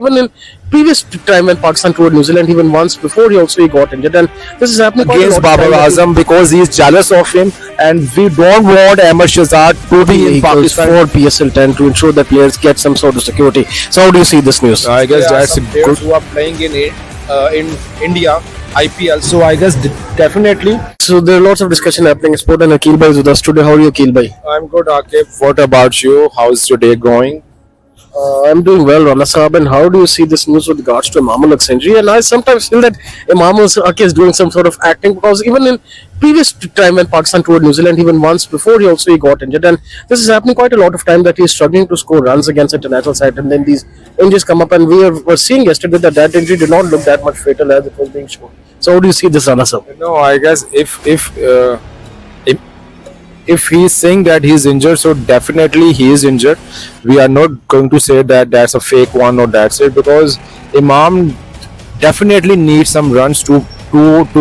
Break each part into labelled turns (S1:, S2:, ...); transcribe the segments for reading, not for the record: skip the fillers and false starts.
S1: Even in previous time when Pakistan toured New Zealand, even once before he got injured, and this is happening quite a
S2: against
S1: lot of
S2: Babar
S1: time.
S2: Azam because he is jealous of him, and we don't want Ahmed Shahzad to be in
S1: Vehicles
S2: Pakistan.
S1: for PSL 10 to ensure that players get some sort of security. So how do you see this news?
S2: I guess
S3: There are
S2: that's
S3: some
S2: a
S3: players
S2: good.
S3: who are playing in India IPL.
S2: So I guess definitely.
S1: So there are lots of discussion happening. Sport and Akil Bhai is with us today. How are you, Akil Bhai?
S3: I'm good, Akib.
S2: What about you? How's your day going?
S1: I'm doing well, Rana Saab. And how do you see this news with regards to Imamul Haq injury? And I sometimes feel that Imamul Haq is doing some sort of acting because even in previous time when Pakistan toured New Zealand, even once before he got injured, and this is happening quite a lot of time that he's struggling to score runs against international side, and then these injuries come up, and were seeing yesterday that injury did not look that much fatal as it was being shown. So how do you see this, Rana Saab?
S2: No, I guess if he is saying that he's injured, so definitely he is injured. We are not going to say that that's a fake one or that's it, because Imam definitely needs some runs to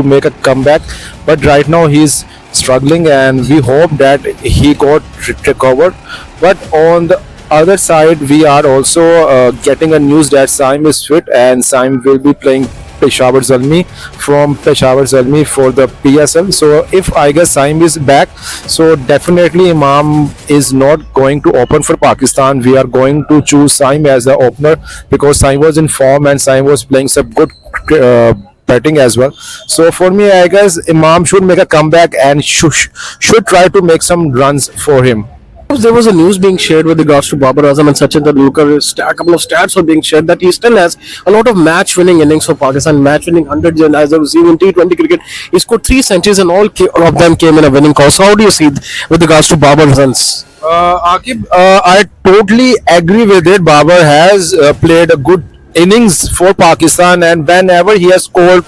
S2: make a comeback. But right now he's struggling, and we hope that he got recovered. But on the other side, we are also getting a news that Saim is fit, and Saim will be playing Peshawar Zalmi from Peshawar Zalmi for the PSL. So if I guess Saim is back, so definitely Imam is not going to open for Pakistan. We are going to choose Saim as the opener because Saim was in form and Saim was playing some good batting as well. So for me, I guess Imam should make a comeback and should try to make some runs for him.
S1: There was a news being shared with regards to Babar Azam and Sachin Tendulkar. A couple of stats were being shared that he still has a lot of match-winning innings for Pakistan, match-winning hundreds, and as I was seeing in T20 cricket, he scored 3 centuries and all of them came in a winning cause. So how do you see with regards to Babar Azam's?
S2: Akib, I totally agree with it. Babar has played a good innings for Pakistan, and whenever he has scored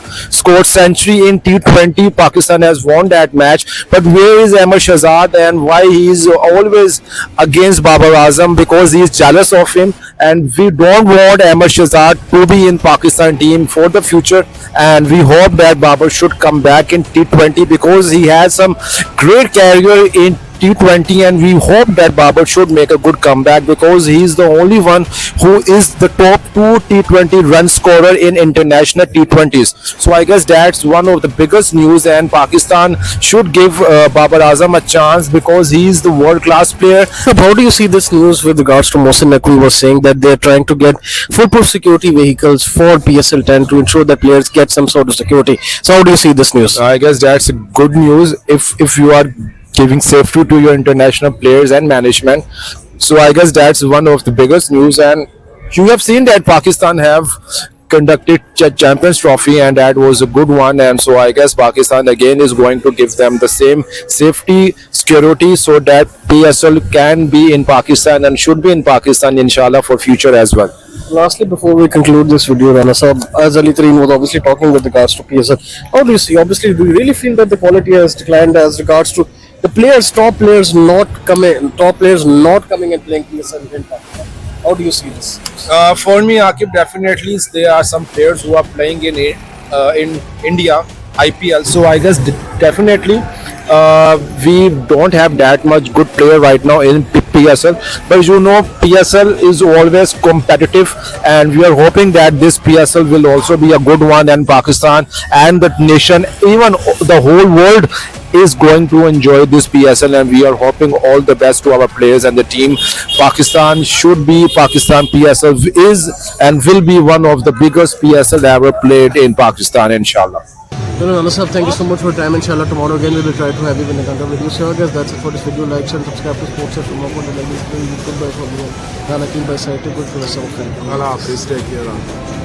S2: century in T20, Pakistan has won that match. But where is Ahmed Shahzad, and why he is always against Babar Azam? Because he is jealous of him, and we don't want Ahmed Shahzad to be in Pakistan team for the future. And we hope that Babar should come back in T20 because he has some great career in T20, and we hope that Babar should make a good comeback because he is the only one who is the top 2 T20 run scorer in international T20s. So I guess that's one of the biggest news, and Pakistan should give Babar Azam a chance because he is the world class player.
S1: So how do you see this news with regards to Mohsin Naqvi was saying that they're trying to get foolproof security vehicles for PSL 10 to ensure that players get some sort of security. So how do you see this news?
S2: I guess that's good news if you are giving safety to your international players and management. So I guess that's one of the biggest news, and you have seen that Pakistan have conducted Champions Trophy, and that was a good one. And so I guess Pakistan again is going to give them the same safety security so that PSL can be in Pakistan and should be in Pakistan inshallah for future as well.
S1: Lastly, before we conclude this video, Rana Saab, as Ali Tareen was obviously talking with regards to PSL, how do you see? Obviously, do you really feel that the quality has declined as regards to the top players not coming and playing PSL in Pakistan? How do you see this?
S3: For me, Akib, definitely there are some players who are playing in India IPL.
S2: So I guess definitely we don't have that much good player right now in PSL, but you know PSL is always competitive, and we are hoping that this PSL will also be a good one, and Pakistan and the nation, even the whole world, is going to enjoy this PSL, and we are hoping all the best to our players and the team. Pakistan PSL is and will be one of the biggest PSL ever played in Pakistan, inshallah.
S1: Rana Saab, thank you so much for your time. Inshallah, tomorrow again we will try to have you in the contact with you. So, guys, that's it for this video. Like, share, and subscribe to Sports Chef from Goodbye for everyone. Rana Akil Bhai, side. Take good for yourself.
S3: Allah Hafiz, take care.